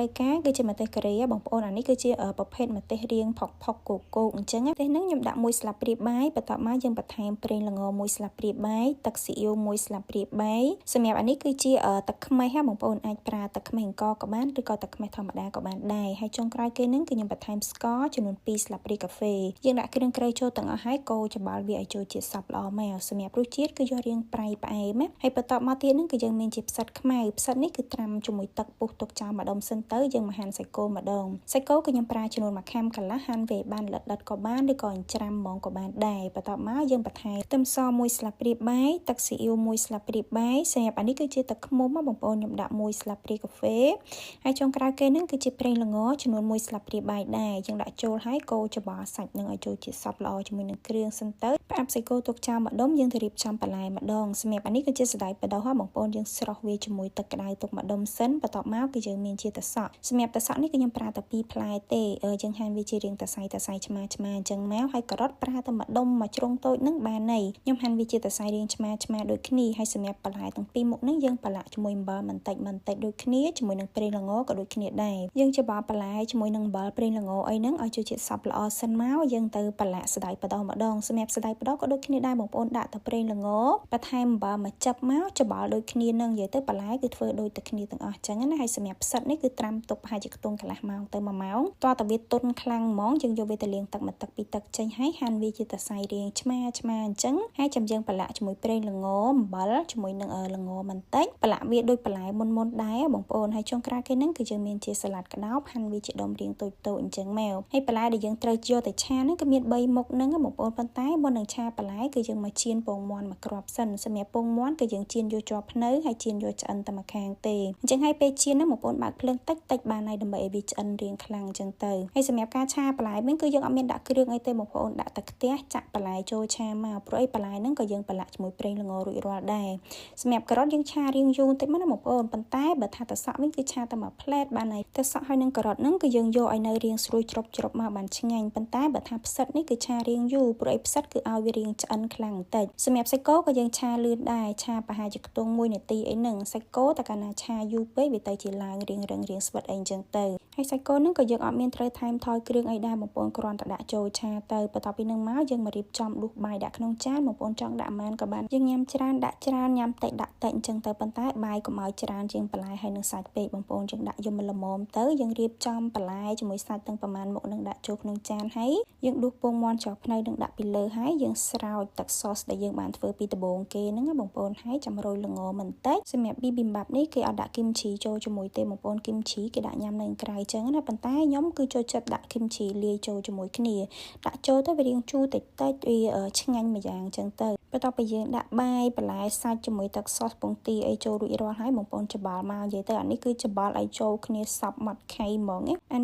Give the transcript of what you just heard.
យការគឺជាម្ទេសការីបងប្អូនអានេះគឺជាប្រភេទម្ទេសរៀងផុកគោកអញ្ចឹងម្ទេសហ្នឹងខ្ញុំដាក់1ស្លាបព្រាបាយបន្ទាប់មកយើងបន្ថែមប្រេងល្ង1ស្លាបព្រាបាយទឹកស៊ីអ៊ីវ1ស្លាបព្រាបាយសម្រាប់អានេះគឺជាទឹកខ្មេះបងប្អូនអាចប្រើទឹកខ្មេះអង្គក៏បានឬក៏ទឹកខ្មេះធម្មតាក៏បានដែរហើយចុងក្រោយគេហ្នឹងគឺខ្ញុំបន្ថែមស្ករចំនួន2ស្លាបព្រាកាហ្វេយើងដាក់គ្រឿងក្រៅចូលទាំងអស់ហើយកូរច្របល់វាឲ្យចូលជាតិសព្វល្អមកសម្រាប់រសជាតិគឺយករៀងប្រៃផ្អែមណាហើយបន្ទាប់មកទៀតហ្នឹងគឺយើងមានជាផ្សិតខ្មៅផ្សិតនេះគឺត្រាំជាមួយទឹកពុះទុកចោលម្ដុំសិនទៅយើងមកហាន់សាច់គោម្ដងសាច់គោគឺខ្ញុំប្រើចំនួន1ខាំកន្លះហាន់វាបានលិតក៏បានឬក៏អញ្ច្រាំហ្មងក៏បានដែរបន្ទាប់មកយើងបន្ថែមខ្ទឹមស1ស្លាបព្រាបាយទឹកស៊ីអ៊ីវ1ស្លាបព្រាបាយសម្រាប់អានេះគឺជាទឹកឃ្មុំបងប្អូនខ្ញុំដាក់1ស្លាបព្រាកាហ្វេហើយចុងក្រោយគេហ្នឹងគឺជាប្រេងល្ងចំនួន1ស្លាបព្រាបាយដែរយើងដាក់ចូលហើយកូរច្របល់សាច់នឹងឲ្យចូលជាតិសព្វល្អជាមួយនឹងគ្រឿងសិនទៅផ្អាប់សាច់គោទុកចោលម្ដុំយើងទៅរៀបចំបន្លែម្ដងសម្រាប់អានេះគឺជាសណ្តែកបដោះបងប្អូនយើងស្រុះវាជាមួយទឹកក្តៅទុកម្ដុំសិនបន្ទាប់មកគឺយើងមានជាតសក់សម្រាប់តសក់នេះគឺខ្ញុំប្រើតែ2ផ្លែទេយើងហាន់វាជារាងតសៃឆ្មាអញ្ចឹងមកហើយការ៉ុតប្រើតែម្ដុំមួយជ្រុងតូចនឹងបានហើយខ្ញុំហាន់វាជាតសៃរាងឆ្មាដូចគ្នាហើយសម្រាប់បន្លែទាំងពីរមុខនេះយើងប្រឡាក់ជាមួយអំបិលបន្តិចដូចគ្នាជាមួយនឹងប្រេងល្ងក៏ដូចគ្នាដែរយើងច្របល់បន្លែជាមួយនឹងអំបិលប្រេងល្ងអីហ្នឹងឲ្យចូលជាតិសព្វល្អសិនមកយើងទៅប្រឡាក់សណ្តែកបដោះម្ដងសម្រាប់សណ្តែកបដោះក៏ដូចគ្នាដែរបងប្អូនដាក់តែប្រេងល្ងបន្ថែមអំបិលមកចិបមកច្របល់ដូចគ្នានឹងនិយាយទៅបន្លែគឺធ្វើដូចតែគ្នាទាំងអស់អញ្ចឹងណាហើយសម្រាប់ផ្សិតនេះគឺត្រាំទុកប្រហែលជាខ្ទង់កន្លះម៉ោងទៅ1ម៉ោងតោះតែវាទន់ខ្លាំងហ្មងយើងយកវាទៅលាងទឹកមួយទឹកពីរទឹកចេញហើយហាន់វាជាតសៃរាងឆ្មាអញ្ចឹងហើយចាំយើងប្រឡាក់ជាមួយប្រេងល្ងអំបិលជាមួយនឹងល្ងបន្តិចប្រឡាក់វាដូចបន្លែមុនដែរបងប្អូនហើយចុងក្រោយគេហ្នឹងគឺយើងមានជាសាឡាត់ក្តោបហាន់វាជាដុំរាងតូចអញ្ចឹងមកហើយបន្លែដែលយើងត្រូវយកទៅឆាហ្នឹងគឺមាន3មុខហ្នឹងបងប្អូនប៉ុន្តែមុននឹងឆាបន្លែគឺយើងមកចៀនពងមាន់មកគ្រាប់សិនសម្រាប់ពងមាន់គឺយើងចៀនយកជាប់ភ្នៅហើយចៀនយកឆ្អិនតែម្ខាងទេអញ្ចឹងហើយពេលចៀនហ្នឹងបងប្អូនបើកភ្លើងតិចបានហើយដើម្បីឲ្យវាឆ្អិនរាងខ្លាំងអញ្ចឹងទៅហើយសម្រាប់ការឆាបន្លែវិញគឺយើងអត់មានដាក់គ្រឿងអីទេបងប្អូនដាក់តែខ្ទះចាក់បន្លែចូលឆាមកព្រោះអីបន្លែហ្នឹងក៏យើងប្រឡាក់ជាមួយប្រេងល្ងរួចរាល់ដែរសម្រាប់ការ៉ុតយើងឆារាងយូរបន្តិចមកណាបងប្អូនប៉ុន្តែបើថាតសក់វិញគឺឆាតែមួយផ្លែតបានហើយតសក់ហើយនឹងការ៉ុតហ្នឹងគឺយើងយកឲ្យនៅរាងស្រួយច្របមកបានឆ្ងាញ់ប៉ុន្តែបើថាផ្សិតនេះគឺឆារាងយូរព្រោះអីផ្សិតគឺឲ្យវារាងឆ្អិនខ្លាំងបន្តិចសម្រាប់សាច់គោក៏យើងឆាលឿនដែរឆាប្រហែលជាខ្ទង់1នាទីអីហ្នឹងសាច់គោតែកាលណាឆាយូរពេកវាទៅជាឡើងរាងរឹងរាងស្វិតអីអញ្ចឹងទៅហើយសាច់គោហ្នឹងក៏យើងអត់មានត្រូវថែមថយគ្រឿងអីដែរបងប្អូនគ្រាន់តែដាក់ចូលឆាទៅបន្ទាប់ពីហ្នឹងមកយើងមករៀបចំដួសបាយដាក់ក្នុងចានបងប្អូនចង់ដាក់ប៉ុន្មានក៏បានយើងញ៉ាំច្រើនដាក់ច្រើនញ៉ាំតិចដាក់តិចអញ្ចឹងទៅប៉ុន្តែបាយកុំឲ្យច្រើនជាងបន្លែហើយនឹងសាច់ពេកបងប្អូនយើងដាក់យំល្មមទៅយើងរៀបចំបន្លែជាមួយសាច់ទាំងប្រមាណមុខនឹងដាក់ចូលក្នុងចានហើយយើងដួសពងមាន់ចោលភ្នៅនឹងដាក់ពីលើហើយយើងស្រោចទឹកសសដែលយើងបានធ្វើពីដំបូងគេហ្នឹងបងប្អូនហើយចាំរោយល្ងបន្តិចសម្រាប់ bibimbap នេះគេអត់ដាក់គីមឈីចូលជាមួយទេបងប្អូនគីមឈីគេដាក់ញ៉ាំនៅក្រៅអញ្ចឹងណាប៉ុន្តែខ្ញុំគឺចូលចិត្តដាក់គីមឈីលាយចូលជាមួយគ្នាដាក់ចូលទៅវារាងជូរតិចវាឆ្ងាញ់មួយយ៉ាងអញ្ចឹងទៅបន្ទាប់ពីយើងដាក់បាយបន្លែសាច់ជាមួយទឹកសសពងទាអីចូលរួចរាល់ហើយបងប្អូនច្របល់មកនិយាយទៅអានេះគឺច្របល់ឲ្យចូលគ្នាសព្វម៉ត់ខៃហ្មងណា